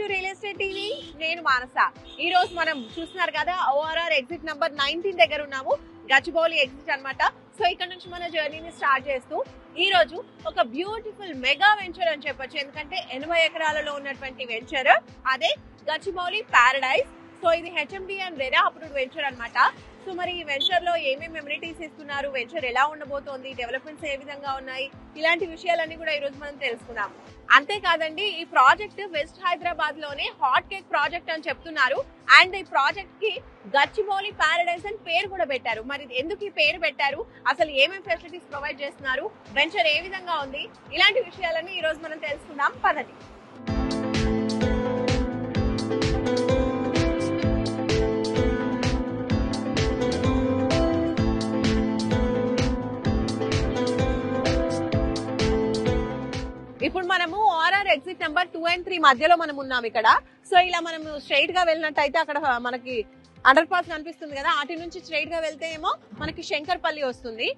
To real estate TV. నేను మానస. ఈ రోజు మనం చూస్తున్నారు కదా ORR ఎగ్జిట్ నంబర్ 19 దగ్గర ఉన్నాము. గచ్చిబౌలి ఎగ్జిట్ అన్నమాట. సో ఇక్కడ నుంచి మన జర్నీని స్టార్ట్ చేస్తూ ఈ రోజు ఒక బ్యూటిఫుల్ మెగా వెంచర్ అని చెప్పొచ్చు. ఎందుకంటే 80 ఎకరాలలో ఉన్నటువంటి వెంచర్ అదే గచ్చిబౌలి పారడైజ్. సో ఇది HMD and RERA approved venture అన్నమాట. సో మరి ఈ వెంచర్ లో ఏమేమి అమ్యూనిటీస్ ఇస్తున్నారు, వెంచర్ ఎలా ఉండబోతోంది, డెవలప్మెంట్స్ ఏ విధంగా ఉన్నాయి, ఇలాంటి విషయాలన్నీ కూడా ఈ రోజు మనం తెలుసుకుందాం. అంతేకాదండి, ఈ ప్రాజెక్ట్ వెస్ట్ హైదరాబాద్ లోనే హాట్ కేక్ ప్రాజెక్ట్ అని చెప్తున్నారు. అండ్ ఈ ప్రాజెక్ట్ కి గచ్చిబౌలి పారడైజ్ అని పేరు కూడా పెట్టారు. మరి ఎందుకు ఈ పేరు పెట్టారు, అసలు ఏమేమి ఫెసిలిటీస్ ప్రొవైడ్ చేస్తున్నారు, వెంచర్ ఏ విధంగా ఉంది, ఇలాంటి విషయాలన్నీ ఈ రోజు మనం తెలుసుకుందాం. పదండి. ఇప్పుడు మనము ORR ఎగ్జిట్ నెంబర్ 2 and 3 మధ్యలో మనం ఉన్నాం ఇక్కడ. సో ఇలా మనం స్ట్రైట్ గా వెళ్ళినట్టయితే అక్కడ మనకి అండర్ పాస్ కనిపిస్తుంది కదా, అటు నుంచి స్ట్రైట్ గా వెళ్తే ఏమో మనకి శంకర్పల్లి వస్తుంది.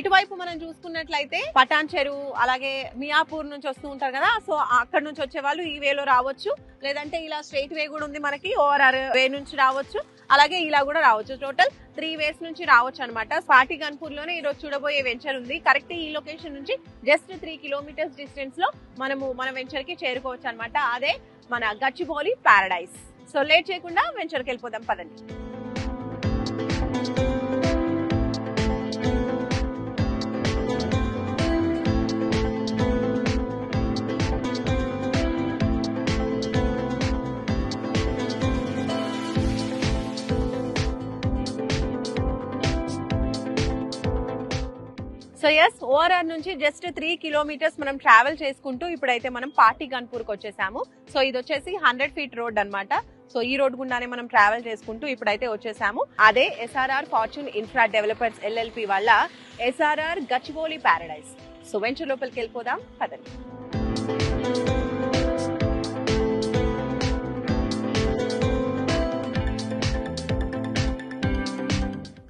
ఇటువైపు మనం చూసుకున్నట్లయితే పటాన్ చెరువు, అలాగే మియాపూర్ నుంచి వస్తూ ఉంటారు కదా, సో అక్కడ నుంచి వచ్చే వాళ్ళు ఈ వేలో రావచ్చు. లేదంటే ఇలా స్ట్రైట్ వే కూడా ఉంది మనకి, ORR వే నుంచి రావచ్చు, అలాగే ఇలా కూడా రావచ్చు. టోటల్ 3 వేస్ నుంచి రావచ్చు అనమాట. పాటి గన్పూర్ లోనే ఈ రోజు చూడబోయే వెంచర్ ఉంది. కరెక్ట్ ఈ లొకేషన్ నుంచి జస్ట్ 3 కిలోమీటర్స్ డిస్టెన్స్ లో మనము మన వెంచర్ కి చేరుకోవచ్చు అనమాట. అదే మన గచ్చిబౌలి పారడైజ్. సో లేట్ చేయకుండా వెంచర్ కి వెళ్ళిపోదాం, పదండి. సో ఎస్, ORR నుంచి జస్ట్ 3 కిలోమీటర్స్ మనం ట్రావెల్ చేసుకుంటూ ఇప్పుడైతే మనం పాటి గన్పూర్ కి వచ్చేసాము. సో ఇది వచ్చేసి 100 feet రోడ్ అన్నమాట. సో ఈ రోడ్ గుండానే మనం ట్రావెల్ చేసుకుంటూ ఇప్పుడైతే వచ్చేసాము. అదే SRR fortune infra developers LLP వల్ల SRR Gachibowli paradise. So venture లోపలికి వెళ్ళిపోదాం, పదండి.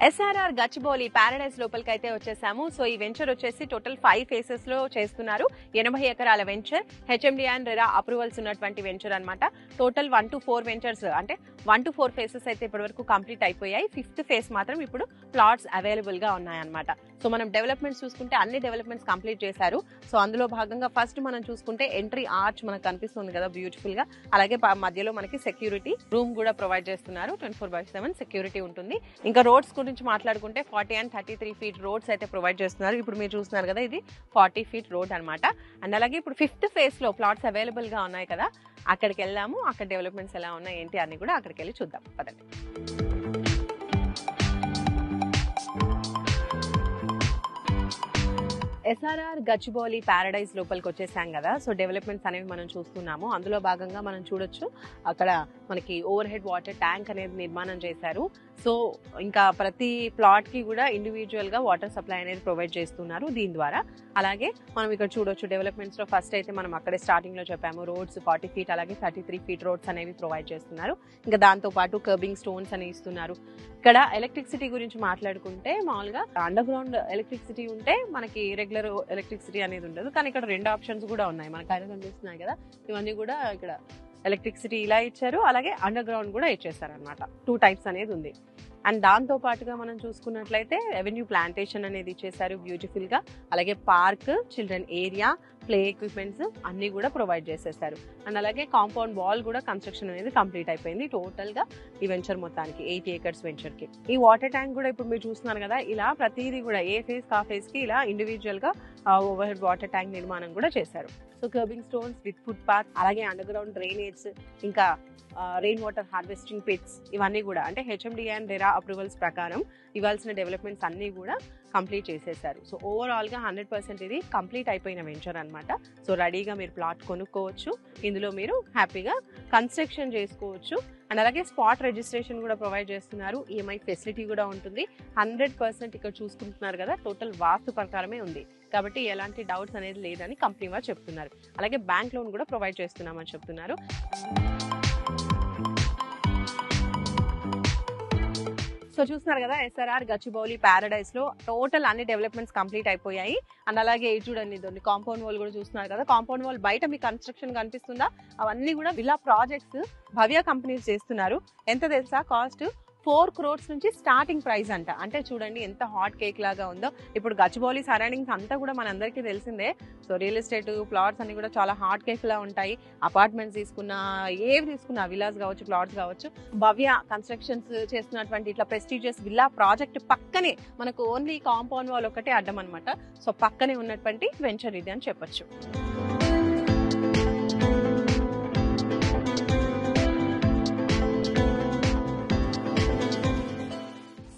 SRR గచ్చిబౌలి పారడైజ్ లోపలికి అయితే వచ్చేసాము. సో ఈ వెంచర్ వచ్చేసి టోటల్ 5 ఫేసెస్ లో చేస్తున్నారు. 80 ఎకరాల venture, HMD and RERA approvals ఉన్నటువంటి వెంచర్ అన్నమాట. టోటల్ 1 to 4 వెంచర్స్, అంటే 1 to 4 ఫేసెస్ అయితే ఇప్పటి వరకు కంప్లీట్ అయిపోయాయి. 5th ఫేస్ మాత్రం ఇప్పుడు ప్లాట్స్ అవైలబుల్ గా ఉన్నాయన్నమాట. సో మనం డెవలప్మెంట్స్ చూసుకుంటే అన్ని డెవలప్మెంట్స్ కంప్లీట్ చేశారు. సో అందులో భాగంగా ఫస్ట్ మనం చూసుకుంటే ఎంట్రీ ఆర్చ్ మనకు కనిపిస్తుంది కదా బ్యూటిఫుల్ గా, అలాగే మధ్యలో మనకి సెక్యూరిటీ రూమ్ కూడా ప్రొవైడ్ చేస్తున్నారు. 24/7 సెక్యూరిటీ ఉంటుంది. ఇంకా రోడ్స్ గురించి మాట్లాడుకుంటే 40 and 33 feet రోడ్స్ అయితే ప్రొవైడ్ చేస్తున్నారు. ఇప్పుడు మీరు చూస్తున్నారు కదా, ఇది 40 feet రోడ్ అనమాట. అండ్ అలాగే ఇప్పుడు 5th ఫేజ్ లో ప్లాట్స్ అవైలబుల్ గా ఉన్నాయి కదా, అక్కడికి వెళ్దాము. అక్కడ డెవలప్మెంట్స్ ఎలా ఉన్నాయి ఏంటి అని కూడా అక్కడికి వెళ్ళి చూద్దాం, పదండి. SRR గచ్చిబౌలి పారడైజ్ లోపలికి వచ్చేసాం కదా. సో డెవలప్మెంట్స్ అనేవి మనం చూస్తున్నాము. అందులో భాగంగా మనం చూడొచ్చు, అక్కడ మనకి ఓవర్ హెడ్ వాటర్ ట్యాంక్ అనేది నిర్మాణం చేశారు. సో ఇంకా ప్రతి ప్లాట్ కి కూడా ఇండివిజువల్ గా వాటర్ సప్లై అనేది ప్రొవైడ్ చేస్తున్నారు దీని ద్వారా. అలాగే మనం ఇక్కడ చూడొచ్చు డెవలప్మెంట్స్ లో ఫస్ట్ అయితే మనం అక్కడే స్టార్టింగ్ లో చెప్పాము, రోడ్స్ 40 feet అలాగే 33 feet రోడ్స్ అనేవి ప్రొవైడ్ చేస్తున్నారు. ఇంకా దాంతో పాటు కర్బింగ్ స్టోన్స్ అనేవి ఇస్తున్నారు. ఇక్కడ ఎలక్ట్రిసిటీ గురించి మాట్లాడుకుంటే మామూలుగా అండర్ గ్రౌండ్ ఎలక్ట్రిసిటీ ఉంటే మనకి రెగ్యులర్ ఎలక్ట్రిసిటీ అనేది ఉండదు, కానీ ఇక్కడ 2 ఆప్షన్స్ కూడా ఉన్నాయి. మనకు అయితే కనిపిస్తున్నాయి కదా, ఇవన్నీ కూడా ఇక్కడ ఎలక్ట్రిసిటీ ఇలా ఇచ్చారు, అలాగే అండర్ గ్రౌండ్ కూడా ఇచ్చేస్తారు అనమాట. 2 types అనేది ఉంది. అండ్ దాంతో పాటుగా మనం చూసుకున్నట్లయితే రెవెన్యూ ప్లాంటేషన్ అనేది ఇచ్చేసారు బ్యూటిఫుల్ గా. అలాగే park, children area, play equipments అన్ని కూడా ప్రొవైడ్ చేసేసారు. అండ్ అలాగే కాంపౌండ్ వాల్ కూడా కన్స్ట్రక్షన్ అనేది కంప్లీట్ అయిపోయింది టోటల్ గా ఈ వెంచర్ మొత్తానికి 80 acres వెంచర్ కి. ఈ వాటర్ ట్యాంక్ కూడా ఇప్పుడు మీరు చూస్తున్నారు కదా, ఇలా ప్రతిదీ కూడా ఏ ఫేజ్ కా ఫేజ్ కి ఇలా ఇండివిజువల్ గా ఓవర్ హెడ్ వాటర్ ట్యాంక్ నిర్మాణం కూడా చేశారు. So kerbing stones with foot path, అలాగే అండర్ గ్రౌండ్ డ్రైనేజ్, ఇంకా రెయిన్ వాటర్ హార్వెస్టింగ్ పిట్స్, ఇవన్నీ కూడా అంటే HMD అండ్ రెరా అప్రూవల్స్ ప్రకారం ఇవ్వాల్సిన డెవలప్మెంట్స్ అన్ని కూడా కంప్లీట్ చేసేసారు. సో ఓవరాల్ గా 100% ఇది కంప్లీట్ అయిపోయిన వెంచర్ అనమాట. సో రెడీగా మీరు ప్లాట్ కొనుక్కోవచ్చు, ఇందులో మీరు హ్యాపీగా కన్స్ట్రక్షన్ చేసుకోవచ్చు. అండ్ అలాగే స్పాట్ రిజిస్ట్రేషన్ కూడా ప్రొవైడ్ చేస్తున్నారు. EMI ఫెసిలిటీ కూడా ఉంటుంది. 100% ఇక్కడ చూసుకుంటున్నారు కదా, టోటల్ వాస్తు ప్రకారమే ఉంది కాబట్టి ఎలాంటి డౌట్స్ అనేది లేదని కంపెనీ వారు చెప్తున్నారు. అలాగే బ్యాంక్ లోన్ కూడా ప్రొవైడ్ చేస్తున్నామని చెప్తున్నారు. సో చూస్తున్నారు కదా SRR గచ్చిబౌలి ప్యారడైస్ లో టోటల్ అన్ని డెవలప్మెంట్స్ కంప్లీట్ అయిపోయాయి. అండ్ అలాగే చూడండి ఇదండి కాంపౌండ్ వాల్ కూడా చూస్తున్నారు కదా. కాంపౌండ్ వాల్ బయట మీకు కన్స్ట్రక్షన్ కనిపిస్తుందా, అవన్నీ కూడా విల్లా ప్రాజెక్ట్స్ భవ్య కంపెనీస్ చేస్తున్నారు. ఎంత తెలుసా కాస్ట్? 4 crores నుంచి స్టార్టింగ్ ప్రైస్ అంట. అంటే చూడండి ఎంత హాట్ కేక్ లాగా ఉందో. ఇప్పుడు గచ్చిబౌలి సరౌండింగ్స్ అంతా కూడా మనందరికీ తెలిసిందే. సో రియల్ ఎస్టేట్ ప్లాట్స్ అన్ని కూడా చాలా హాట్ కేక్ లా ఉంటాయి. అపార్ట్మెంట్స్ తీసుకున్నా, ఏవి తీసుకున్నా, విల్లాస్ కావచ్చు, ప్లాట్స్ కావచ్చు, భవ్య కన్స్ట్రక్షన్స్ చేస్తున్నటువంటి ఇట్లా ప్రెస్టీజియస్ విల్లా ప్రాజెక్ట్ పక్కనే మనకు ఓన్లీ కాంపౌండ్ వాల్ ఒకటే అడ్డం అనమాట. సో పక్కనే ఉన్నటువంటి వెంచర్ ఇది అని చెప్పొచ్చు.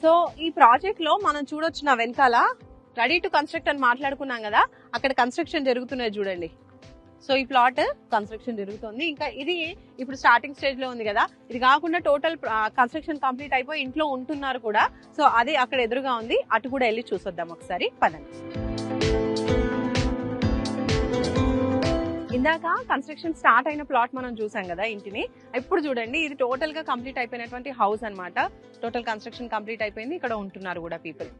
సో ఈ ప్రాజెక్ట్ లో మనం చూడొచ్చు నా వెనకాల రెడీ టు కన్స్ట్రక్ట్ అని మాట్లాడుకున్నాం కదా, అక్కడ కన్స్ట్రక్షన్ జరుగుతున్నది చూడండి. సో ఈ ప్లాట్ కన్స్ట్రక్షన్ జరుగుతుంది. ఇంకా ఇది ఇప్పుడు స్టార్టింగ్ స్టేజ్ లో ఉంది కదా, ఇది కాకుండా టోటల్ కన్స్ట్రక్షన్ కంప్లీట్ అయిపోయి ఇంట్లో ఉంటున్నారు కూడా. సో అది అక్కడ ఎదురుగా ఉంది, అటు కూడా వెళ్ళి చూసొద్దాం ఒకసారి, పదండి. ఇందాక కన్స్ట్రక్షన్ స్టార్ట్ అయిన ప్లాట్ మనం చూసాం కదా ఇంటిని. ఇప్పుడు చూడండి ఇది టోటల్ గా కంప్లీట్ అయిపోయినటువంటి హౌస్ అన్నమాట. టోటల్ కన్స్ట్రక్షన్ కంప్లీట్ అయిపోయింది, ఇక్కడ ఉంటున్నారు కూడా పీపుల్.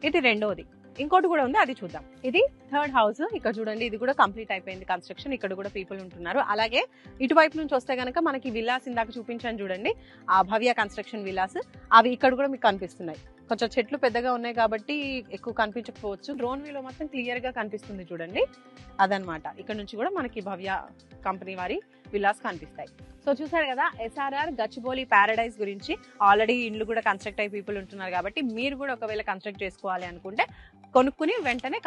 ఇది రెండోది, ఇంకోటి కూడా ఉంది, అది చూద్దాం. ఇది థర్డ్ హౌస్. ఇక్కడ చూడండి ఇది కూడా కంప్లీట్ అయిపోయింది కన్స్ట్రక్షన్, ఇక్కడ కూడా పీపుల్ ఉంటున్నారు. అలాగే ఇటువైపు నుంచి వస్తే గనక మనకి విల్లాస్ ఇందాక చూపించాను చూడండి, ఆ భవ్య కన్స్ట్రక్షన్ విల్లాస్, అవి ఇక్కడ కూడా మీకు కనిపిస్తున్నాయి. కొంచెం చెట్లు పెద్దగా ఉన్నాయి కాబట్టి ఎక్కువ కనిపించకపోవచ్చు. డ్రోన్ వ్యూలో మాత్రం క్లియర్ గా కనిపిస్తుంది చూడండి, అదనమాట. ఇక్కడ నుంచి కూడా మనకి భవ్య కంపెనీ వారి విల్లాస్ కనిపిస్తాయి. సో చూసారు కదా SRR గచ్చిబౌలి ప్యారడైస్ గురించి. ఆల్రెడీ ఇండ్లు కూడా కన్స్ట్రక్ట్ అయ్యి పీపుల్ ఉంటున్నారు కాబట్టి మీరు కూడా ఒకవేళ కన్స్ట్రక్ట్ చేసుకోవాలి అనుకుంటే కొనుక్కుని వెంటనే